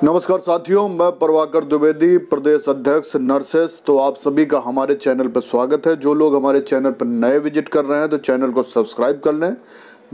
नमस्कार साथियों, मैं प्रभाकर द्विवेदी, प्रदेश अध्यक्ष नर्सेस। तो आप सभी का हमारे चैनल पर स्वागत है। जो लोग हमारे चैनल पर नए विजिट कर रहे हैं तो चैनल को सब्सक्राइब कर लें,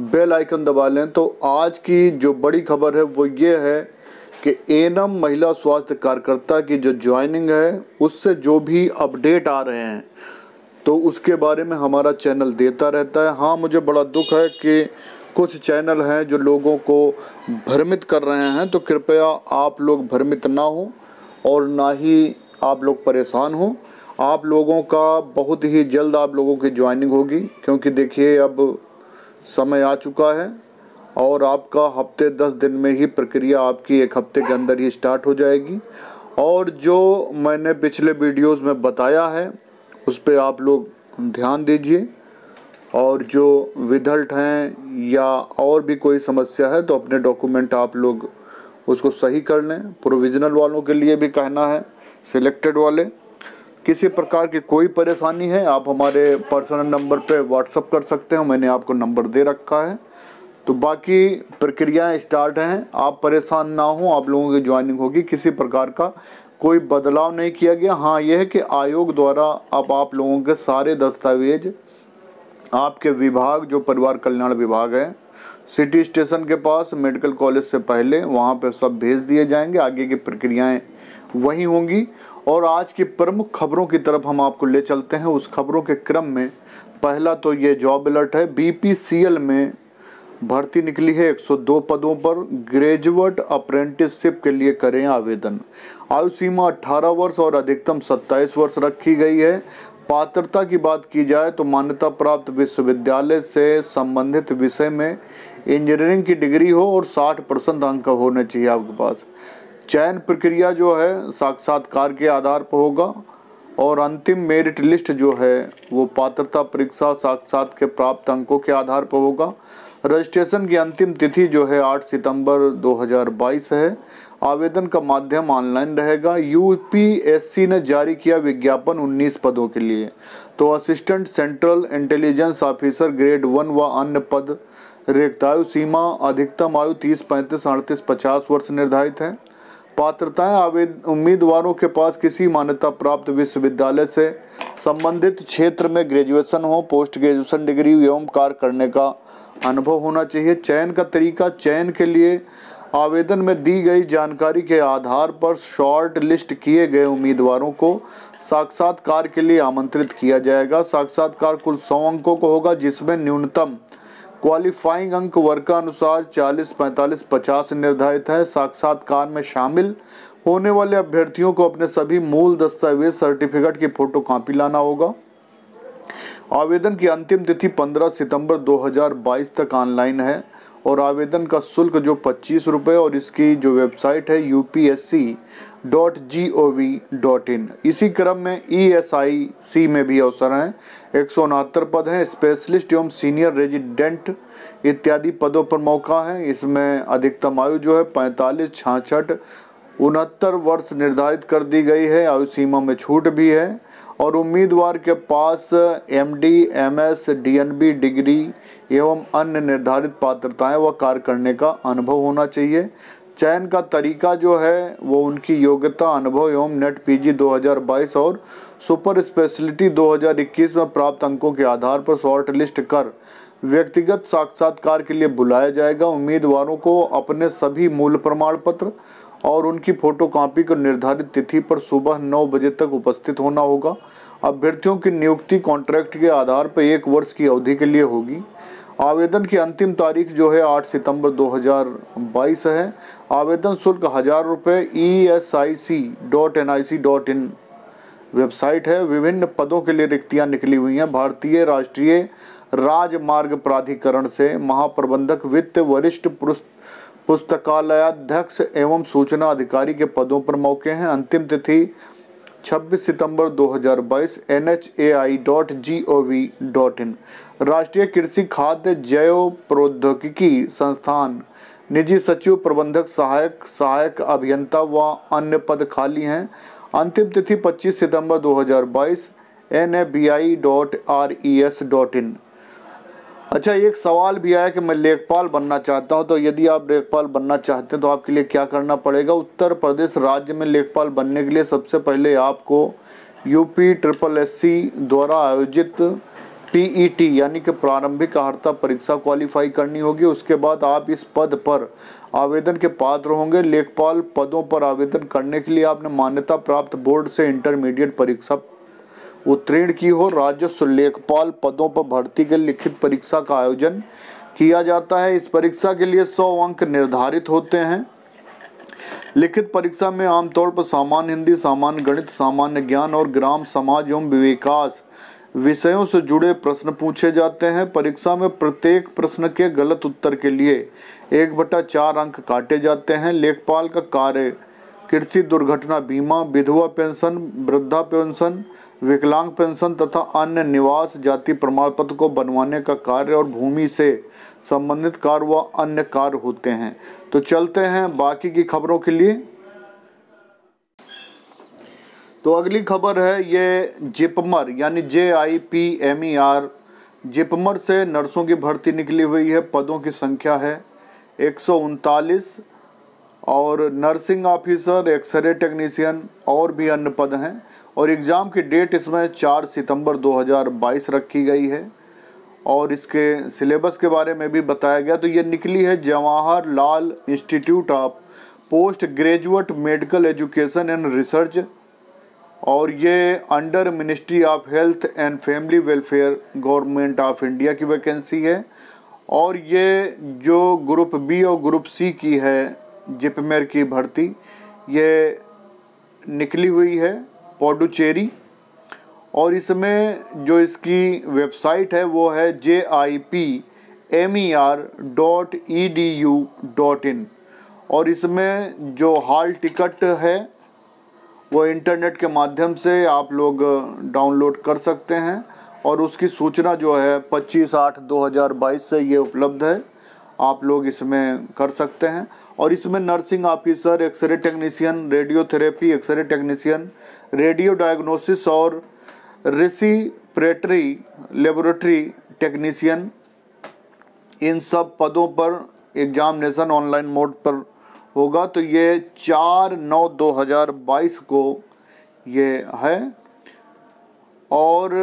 बेल आइकन दबा लें। तो आज की जो बड़ी खबर है वो ये है कि एएनएम महिला स्वास्थ्य कार्यकर्ता की जो ज्वाइनिंग है उससे जो भी अपडेट आ रहे हैं तो उसके बारे में हमारा चैनल देता रहता है। हाँ, मुझे बड़ा दुख है कि कुछ चैनल हैं जो लोगों को भ्रमित कर रहे हैं, तो कृपया आप लोग भ्रमित ना हो और ना ही आप लोग परेशान हो। आप लोगों का बहुत ही जल्द आप लोगों की ज्वाइनिंग होगी, क्योंकि देखिए अब समय आ चुका है और आपका हफ्ते 10 दिन में ही प्रक्रिया आपकी 1 हफ्ते के अंदर ही स्टार्ट हो जाएगी। और जो मैंने पिछले वीडियोज़ में बताया है उस पर आप लोग ध्यान दीजिए, और जो विधल्ट हैं या और भी कोई समस्या है तो अपने डॉक्यूमेंट आप लोग उसको सही कर लें। प्रोविज़नल वालों के लिए भी कहना है, सिलेक्टेड वाले, किसी प्रकार की कोई परेशानी है आप हमारे पर्सनल नंबर पे व्हाट्सअप कर सकते हैं, मैंने आपको नंबर दे रखा है। तो बाकी प्रक्रियाएं स्टार्ट हैं, आप परेशान ना हो, आप लोगों की ज्वाइनिंग होगी। किसी प्रकार का कोई बदलाव नहीं किया गया। हाँ, यह है कि आयोग द्वारा अब आप लोगों के सारे दस्तावेज आपके विभाग, जो परिवार कल्याण विभाग है, सिटी स्टेशन के पास मेडिकल कॉलेज से पहले वहाँ पे सब भेज दिए जाएंगे। आगे की प्रक्रियाएं वही होंगी। और आज की प्रमुख खबरों की तरफ हम आपको ले चलते हैं। उस खबरों के क्रम में पहला तो ये जॉब अलर्ट है। बीपीसीएल में भर्ती निकली है 102 पदों पर। ग्रेजुएट अप्रेंटिसशिप के लिए करें आवेदन। आयु सीमा 18 वर्ष और अधिकतम 27 वर्ष रखी गई है। पात्रता की बात की जाए तो मान्यता प्राप्त विश्वविद्यालय से संबंधित विषय में इंजीनियरिंग की डिग्री हो और 60% अंक होने चाहिए आपके पास। चयन प्रक्रिया जो है साक्षात्कार के आधार पर होगा और अंतिम मेरिट लिस्ट जो है वो पात्रता परीक्षा साक्षात के प्राप्त अंकों के आधार पर होगा। रजिस्ट्रेशन की अंतिम तिथि जो है 8 सितंबर 2022 है। आवेदन का माध्यम ऑनलाइन रहेगा। यूपीएससी ने जारी किया विज्ञापन 19 पदों के लिए। तो assistant central intelligence officer grade 1 व अन्य पद रिक्त। आयु सीमा अधिकतम आयु 30, 35, 38, 50 वर्ष निर्धारित है। पात्रताएं उम्मीदवारों के पास किसी मान्यता प्राप्त विश्वविद्यालय से संबंधित क्षेत्र में ग्रेजुएशन हो, पोस्ट ग्रेजुएशन डिग्री एवं कार्य करने का अनुभव होना चाहिए। चयन का तरीका, चयन के लिए आवेदन में दी गई जानकारी के आधार पर शॉर्ट लिस्ट किए गए उम्मीदवारों को साक्षात्कार के लिए आमंत्रित किया जाएगा। साक्षात्कार कुल 100 अंकों को होगा, जिसमें न्यूनतम क्वालिफाइंग अंक वर्ग का अनुसार 40, 45, 50 निर्धारित है। साक्षात्कार में शामिल होने वाले अभ्यर्थियों को अपने सभी मूल दस्तावेज, सर्टिफिकेट की फोटोकॉपी लाना होगा। आवेदन की अंतिम तिथि 15 सितंबर 2022 तक ऑनलाइन है और आवेदन का शुल्क जो 25 रुपये और इसकी जो वेबसाइट है upsc.gov.in। इसी क्रम में ESIC में भी अवसर हैं। 169 पद हैं। स्पेशलिस्ट एवं सीनियर रेजिडेंट इत्यादि पदों पर मौका है। इसमें अधिकतम आयु जो है 45, 66, 69 वर्ष निर्धारित कर दी गई है। आयु सीमा में छूट भी है और उम्मीदवार के पास MD, MS, DNB डिग्री एवं अन्य निर्धारित पात्रताएं व कार्य करने का अनुभव होना चाहिए। चयन का तरीका जो है वो उनकी योग्यता, अनुभव एवं नेट PG 2022 और सुपर स्पेशलिटी 2021 में प्राप्त अंकों के आधार पर शॉर्ट लिस्ट कर व्यक्तिगत साक्षात्कार के लिए बुलाया जाएगा। उम्मीदवारों को अपने सभी मूल प्रमाण पत्र और उनकी फोटोकॉपी को निर्धारित तिथि पर सुबह 9 बजे तक उपस्थित होना होगा। अभ्यर्थियों की नियुक्ति कॉन्ट्रैक्ट के आधार पर 1 वर्ष की अवधि के लिए होगी। आवेदन की अंतिम तारीख जो है 8 सितंबर 2022 है। आवेदन शुल्क 1000 रुपये। esic.nic.in वेबसाइट है। विभिन्न पदों के लिए रिक्तियां निकली हुई हैं। भारतीय राष्ट्रीय राजमार्ग प्राधिकरण से महाप्रबंधक, वित्त, वरिष्ठ पुस्तकालयाध्यक्ष एवं सूचना अधिकारी के पदों पर मौके हैं। अंतिम तिथि 26 सितंबर 2022। nhai.gov.in। राष्ट्रीय कृषि खाद्य जैव प्रौद्योगिकी संस्थान निजी सचिव, प्रबंधक सहायक, सहायक अभियंता व अन्य पद खाली हैं। अंतिम तिथि 25 सितंबर 2022। nabi.res.in। अच्छा, एक सवाल भी आया कि मैं लेखपाल बनना चाहता हूं, तो यदि आप लेखपाल बनना चाहते हैं तो आपके लिए क्या करना पड़ेगा। उत्तर प्रदेश राज्य में लेखपाल बनने के लिए सबसे पहले आपको UPSSC द्वारा आयोजित PET यानी कि प्रारंभिक अर्हता परीक्षा क्वालिफाई करनी होगी। उसके बाद आप इस पद पर आवेदन के पात्र होंगे। लेखपाल पदों पर आवेदन करने के लिए आपने मान्यता प्राप्त बोर्ड से इंटरमीडिएट परीक्षा उत्तीर्ण की हो। राजस्व लेखपाल पदों पर भर्ती के लिखित परीक्षा का आयोजन किया जाता है। इस परीक्षा के लिए 100 अंक निर्धारित होते हैं। लिखित परीक्षा में आमतौर पर सामान्य हिंदी, सामान्य गणित, सामान्य ज्ञान और ग्राम समाज एवं विकास विषयों से जुड़े प्रश्न पूछे जाते हैं। परीक्षा में प्रत्येक प्रश्न के गलत उत्तर के लिए 1/4 अंक काटे जाते हैं। लेखपाल का कार्य कृषि दुर्घटना बीमा, विधवा पेंशन, वृद्धा पेंशन, विकलांग पेंशन तथा अन्य निवास जाति प्रमाण पत्र को बनवाने का कार्य और भूमि से संबंधित कार्य व अन्य कार्य होते हैं। तो चलते हैं बाकी की खबरों के लिए। तो अगली खबर है ये जिपमर यानी JIPMER जिपमर से नर्सों की भर्ती निकली हुई है। पदों की संख्या है 139 और नर्सिंग ऑफिसर, एक्सरे टेक्नीशियन और भी अन्य पद हैं। और एग्ज़ाम की डेट इसमें 4 सितंबर 2022 रखी गई है। और इसके सिलेबस के बारे में भी बताया गया। तो ये निकली है Jawaharlal institute of post graduate medical education and research, और ये under ministry of health and family welfare government of India की वैकेंसी है। और ये जो ग्रुप बी और ग्रुप सी की है जिपमेर की भर्ती, ये निकली हुई है पुडुचेरी। और इसमें जो इसकी वेबसाइट है वो है JIPMER.edu.in। और इसमें जो हॉल टिकट है वो इंटरनेट के माध्यम से आप लोग डाउनलोड कर सकते हैं। और उसकी सूचना जो है 25/8/2022 से ये उपलब्ध है, आप लोग इसमें कर सकते हैं। और इसमें nursing officer, x ray technician, radiotherapy x ray technician, radio diagnosis और रेस्पिरेटरी लेबोरेटरी टेक्नीशियन, इन सब पदों पर एग्जामिनेशन ऑनलाइन मोड पर होगा। तो ये 4/9/2022 को ये है। और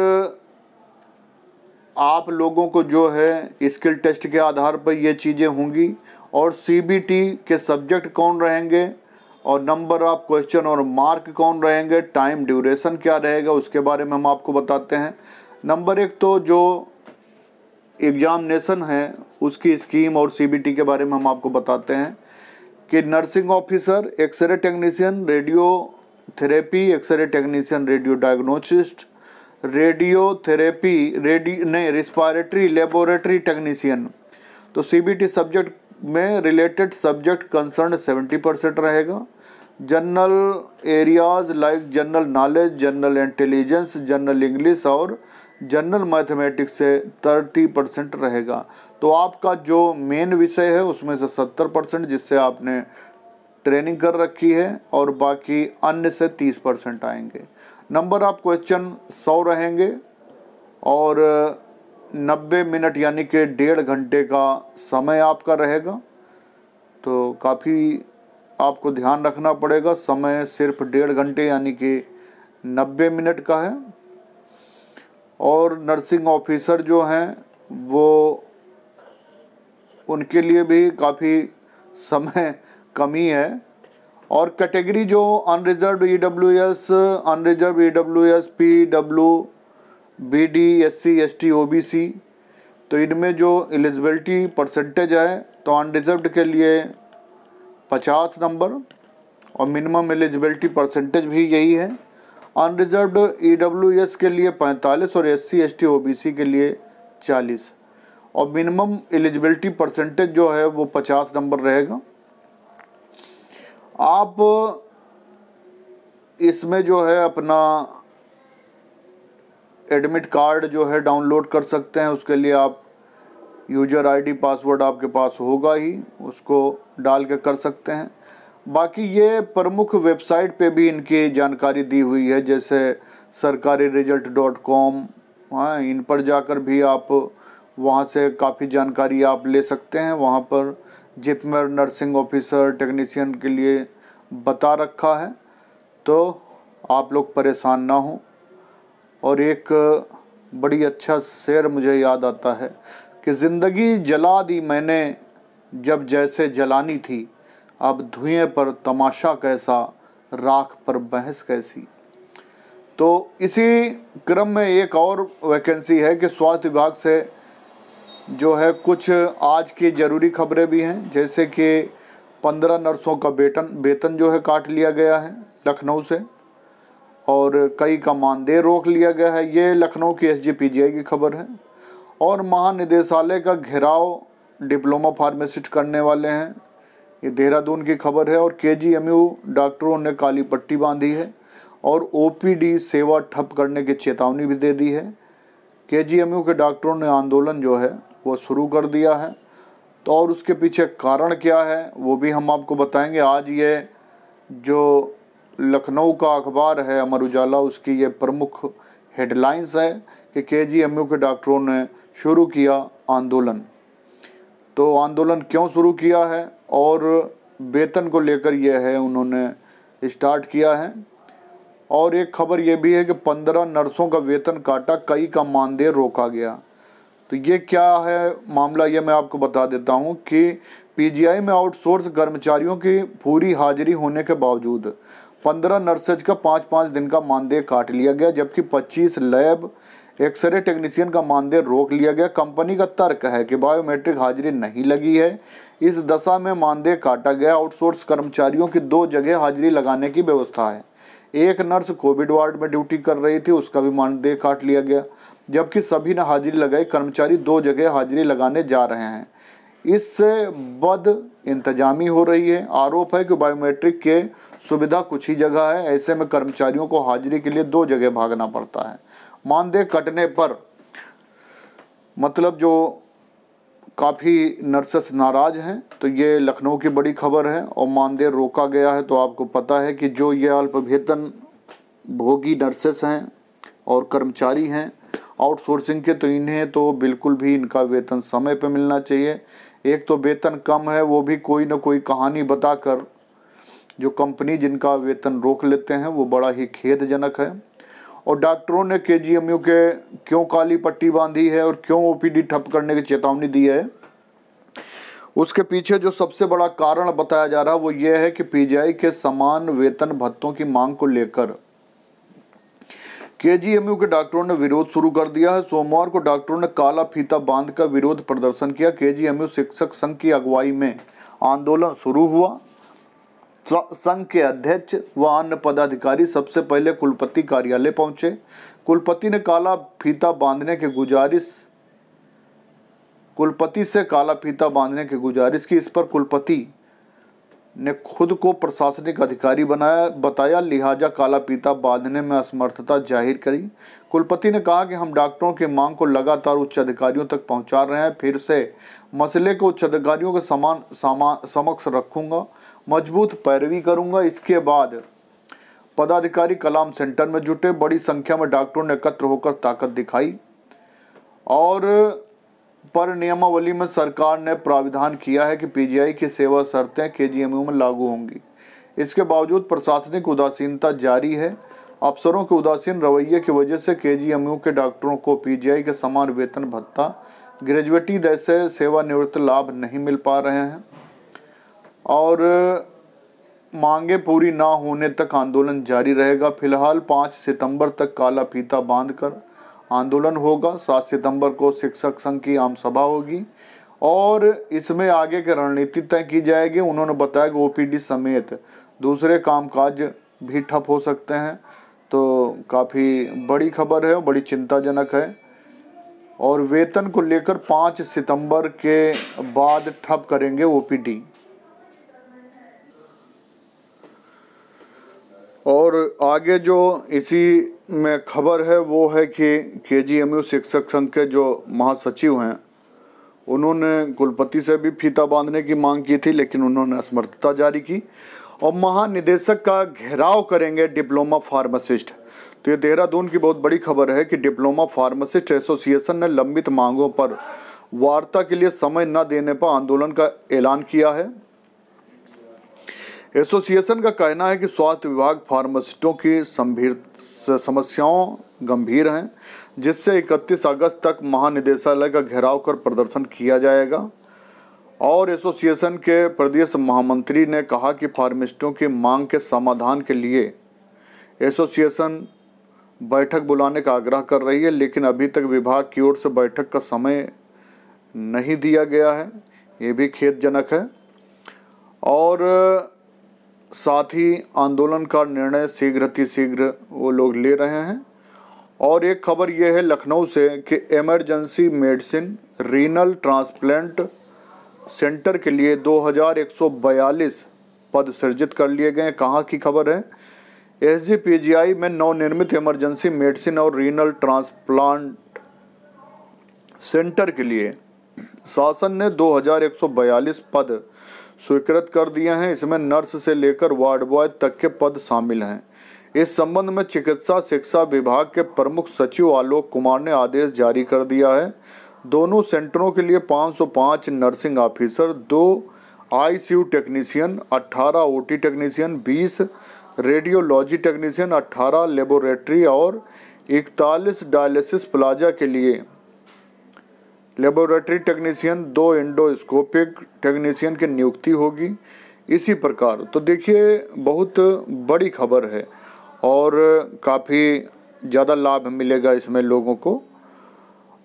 आप लोगों को जो है स्किल टेस्ट के आधार पर ये चीज़ें होंगी। और CBT के सब्जेक्ट कौन रहेंगे और नंबर ऑफ क्वेश्चन और मार्क कौन रहेंगे, टाइम ड्यूरेशन क्या रहेगा, उसके बारे में हम आपको बताते हैं। नंबर 1 तो जो एग्जामिनेशन है उसकी स्कीम और CBT के बारे में हम आपको बताते हैं कि nursing officer, x ray technician, radiotherapy x ray technician, radio diagnosist, respiratory laboratory technician. तो CBT सब्जेक्ट में रिलेटेड सब्जेक्ट कंसर्न 70% रहेगा। General areas like general knowledge, general intelligence, general English और जनरल मैथमेटिक्स से 30% रहेगा। तो आपका जो मेन विषय है उसमें से 70% जिससे आपने ट्रेनिंग कर रखी है, और बाकी अन्य से 30% आएंगे। नंबर ऑफ क्वेश्चन 100 रहेंगे और 90 मिनट यानी कि 1.5 घंटे का समय आपका रहेगा। तो काफ़ी आपको ध्यान रखना पड़ेगा, समय सिर्फ 1.5 घंटे यानी कि 90 मिनट का है। और नर्सिंग ऑफिसर जो हैं वो उनके लिए भी काफ़ी समय कमी है। और कैटेगरी जो unreserved EWS, unreserved EWS, PWBD, SC ST OBC, तो इनमें जो एलिजिबिलिटी परसेंटेज है तो अनरिजर्व्ड के लिए 50 नंबर और मिनिमम एलिजिबिलिटी परसेंटेज भी यही है। अनरिजर्व्ड EWS के लिए 45 और SC ST OBC के लिए 40 और मिनिमम एलिजिबिलिटी परसेंटेज जो है वो 50 नंबर रहेगा। आप इसमें जो है अपना एडमिट कार्ड जो है डाउनलोड कर सकते हैं। उसके लिए आप यूजर ID पासवर्ड आपके पास होगा ही, उसको डाल के कर सकते हैं। बाकी ये प्रमुख वेबसाइट पे भी इनकी जानकारी दी हुई है, जैसे सरकारी result.com, हाँ, इन पर जाकर भी आप वहाँ से काफ़ी जानकारी आप ले सकते हैं। वहाँ पर जिपमर नर्सिंग ऑफिसर टेक्नीशियन के लिए बता रखा है, तो आप लोग परेशान ना हो। और एक बड़ी अच्छा शेर मुझे याद आता है कि ज़िंदगी जला दी मैंने जब जैसे जलानी थी, अब धुएं पर तमाशा कैसा, राख पर बहस कैसी। तो इसी क्रम में एक और वैकेंसी है कि स्वास्थ्य विभाग से जो है कुछ आज की ज़रूरी खबरें भी हैं, जैसे कि 15 नर्सों का वेतन जो है काट लिया गया है लखनऊ से, और कई का मानदेय रोक लिया गया है। ये लखनऊ की SGPGI की खबर है। और महानिदेशालय का घेराव डिप्लोमा फार्मासिस्ट करने वाले हैं, ये देहरादून की खबर है। और KGMU डॉक्टरों ने काली पट्टी बांधी है और OPD सेवा ठप करने की चेतावनी भी दे दी है। KGMU के डॉक्टरों ने आंदोलन जो है वो शुरू कर दिया है। तो और उसके पीछे कारण क्या है वो भी हम आपको बताएंगे। आज ये जो लखनऊ का अखबार है अमर उजाला, उसकी ये प्रमुख हेडलाइंस है कि KGMU के डॉक्टरों ने शुरू किया आंदोलन। तो आंदोलन क्यों शुरू किया है और वेतन को लेकर यह है उन्होंने स्टार्ट किया है। और एक खबर ये भी है कि 15 नर्सों का वेतन काटा, कई का मानदेय रोका गया। तो ये क्या है मामला, ये मैं आपको बता देता हूँ कि PGI में आउटसोर्स कर्मचारियों की पूरी हाजिरी होने के बावजूद 15 नर्सेज का 5-5 दिन का मानदेय काट लिया गया, जबकि 25 लैब एक्सरे टेक्नीशियन का मानदेय रोक लिया गया। कंपनी का तर्क है कि बायोमेट्रिक हाजिरी नहीं लगी है, इस दशा में मानदेय काटा गया। आउटसोर्स कर्मचारियों की 2 जगह हाजिरी लगाने की व्यवस्था है। एक नर्स कोविड वार्ड में ड्यूटी कर रही थी, उसका भी मानदेय काट लिया गया, जबकि सभी ने हाजिरी लगाई। कर्मचारी 2 जगह हाजिरी लगाने जा रहे हैं, इससे बद इंतजामी हो रही है। आरोप है कि बायोमेट्रिक के सुविधा कुछ ही जगह है, ऐसे में कर्मचारियों को हाजिरी के लिए 2 जगह भागना पड़ता है। मानदेय कटने पर मतलब जो काफ़ी नर्सेस नाराज हैं, तो ये लखनऊ की बड़ी खबर है। और मानदेय रोका गया है, तो आपको पता है कि जो ये अल्प वेतन भोगी नर्सेस हैं और कर्मचारी हैं आउटसोर्सिंग के, तो इन्हें तो बिल्कुल भी इनका वेतन समय पर मिलना चाहिए। एक तो वेतन कम है, वो भी कोई ना कोई कहानी बताकर जो कंपनी जिनका वेतन रोक लेते हैं, वो बड़ा ही खेदजनक है। और डॉक्टरों ने KGMU के क्यों काली पट्टी बांधी है और क्यों OPD ठप करने की चेतावनी दी है, उसके पीछे जो सबसे बड़ा कारण बताया जा रहा है वो ये है कि PGI के समान वेतन भत्तों की मांग को लेकर KGMU के डॉक्टरों ने विरोध शुरू कर दिया है। सोमवार को डॉक्टरों ने काला फीता बांधकर विरोध प्रदर्शन किया। KGMU शिक्षक संघ की अगुवाई में आंदोलन शुरू हुआ। संघ के अध्यक्ष व अन्य पदाधिकारी सबसे पहले कुलपति कार्यालय पहुंचे। कुलपति से काला फीता बांधने की गुजारिश की। इस पर कुलपति ने खुद को प्रशासनिक अधिकारी बताया, लिहाजा काला फीता बांधने में असमर्थता जाहिर करी। कुलपति ने कहा कि हम डॉक्टरों की मांग को लगातार उच्च अधिकारियों तक पहुंचा रहे हैं, फिर से मसले को उच्च अधिकारियों के समक्ष रखूंगा, मजबूत पैरवी करूंगा। इसके बाद पदाधिकारी कलाम सेंटर में जुटे। बड़ी संख्या में डॉक्टरों ने एकत्र होकर ताकत दिखाई और पर नियमावली में सरकार ने प्राविधान किया है कि PGI की सेवा शर्तें KGMU में लागू होंगी। इसके बावजूद प्रशासनिक उदासीनता जारी है। अफसरों के उदासीन रवैये की वजह से KGMU के डॉक्टरों को PGI के समान वेतन भत्ता, ग्रेजुएटी जैसे सेवानिवृत्त लाभ नहीं मिल पा रहे हैं और मांगे पूरी ना होने तक आंदोलन जारी रहेगा। फिलहाल 5 सितंबर तक काला फीता बांधकर आंदोलन होगा। 7 सितंबर को शिक्षक संघ की आम सभा होगी और इसमें आगे की रणनीति तय की जाएगी। उन्होंने बताया कि OPD समेत दूसरे कामकाज भी ठप हो सकते हैं। तो काफ़ी बड़ी खबर है, बड़ी चिंताजनक है। और वेतन को लेकर 5 सितंबर के बाद ठप करेंगे OPD। और आगे जो इसी में खबर है वो है कि KGMU शिक्षक संघ के जो महासचिव हैं उन्होंने कुलपति से भी फीता बांधने की मांग की थी, लेकिन उन्होंने असमर्थता जारी की। और महानिदेशक का घेराव करेंगे डिप्लोमा फार्मासिस्ट। तो ये देहरादून की बहुत बड़ी खबर है कि डिप्लोमा फार्मासिस्ट एसोसिएशन ने लंबित मांगों पर वार्ता के लिए समय न देने पर आंदोलन का ऐलान किया है। एसोसिएशन का कहना है कि स्वास्थ्य विभाग फार्मासिस्टों की समस्याओं गंभीर हैं, जिससे 31 अगस्त तक महानिदेशालय का घेराव कर प्रदर्शन किया जाएगा। और एसोसिएशन के प्रदेश महामंत्री ने कहा कि फार्मासिस्टों की मांग के समाधान के लिए एसोसिएशन बैठक बुलाने का आग्रह कर रही है, लेकिन अभी तक विभाग की ओर से बैठक का समय नहीं दिया गया है। ये भी खेदजनक है। और साथ ही आंदोलन का निर्णय शीघ्र वो लोग ले रहे हैं। और एक खबर ये है लखनऊ से कि emergency medicine renal transplant centre के लिए 2142 पद सृजित कर लिए गए। कहाँ की खबर है? एसजीपीजीआई में नवनिर्मित इमरजेंसी मेडिसिन और रीनल ट्रांसप्लांट सेंटर के लिए शासन ने 2142 पद स्वीकृत कर दिए हैं। इसमें नर्स से लेकर वार्ड बॉय तक के पद शामिल हैं। इस संबंध में चिकित्सा शिक्षा विभाग के प्रमुख सचिव आलोक कुमार ने आदेश जारी कर दिया है। दोनों सेंटरों के लिए 505 nursing officer, 2 ICU technician, 18 OT technician, 20 radiology technician, 18 laboratory और 41 डायलिसिस प्लाजा के लिए लेबोरेटरी टेक्नीशियन, 2 एंडोस्कोपिक टेक्नीशियन की नियुक्ति होगी। इसी प्रकार तो देखिए बहुत बड़ी खबर है और काफ़ी ज़्यादा लाभ मिलेगा इसमें लोगों को।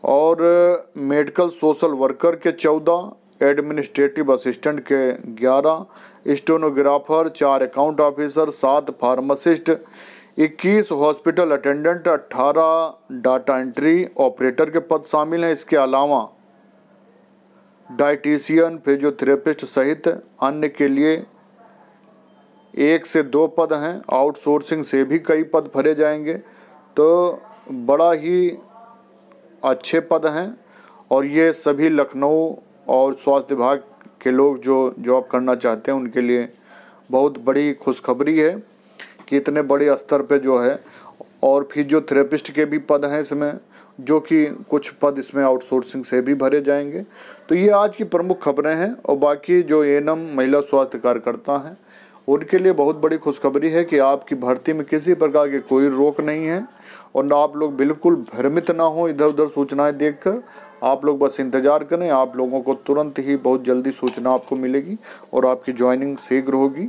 और मेडिकल सोशल वर्कर के 14, एडमिनिस्ट्रेटिव असिस्टेंट के 11, stenographer, 4 account officer, 7 pharmacist, 21 hospital attendant, 18 data entry operator के पद शामिल हैं। इसके अलावा डाइटिशियन, फिजियोथेरेपिस्ट सहित अन्य के लिए 1 से 2 पद हैं। आउटसोर्सिंग से भी कई पद भरे जाएंगे। तो बड़ा ही अच्छे पद हैं और ये सभी लखनऊ और स्वास्थ्य विभाग के लोग जो जॉब करना चाहते हैं उनके लिए बहुत बड़ी खुशखबरी है कि इतने बड़े स्तर पे जो है। और फिजियोथेरेपिस्ट के भी पद हैं इसमें, जो कि कुछ पद इसमें आउटसोर्सिंग से भी भरे जाएंगे। तो ये आज की प्रमुख खबरें हैं। और बाकी जो एएनएम महिला स्वास्थ्य कार्यकर्ता हैं उनके लिए बहुत बड़ी खुशखबरी है कि आपकी भर्ती में किसी प्रकार की कोई रोक नहीं है। और आप लोग बिल्कुल भ्रमित ना हो इधर उधर सूचनाएं देखकर। आप लोग बस इंतज़ार करें, आप लोगों को तुरंत ही बहुत जल्दी सूचना आपको मिलेगी और आपकी ज्वाइनिंग शीघ्र होगी।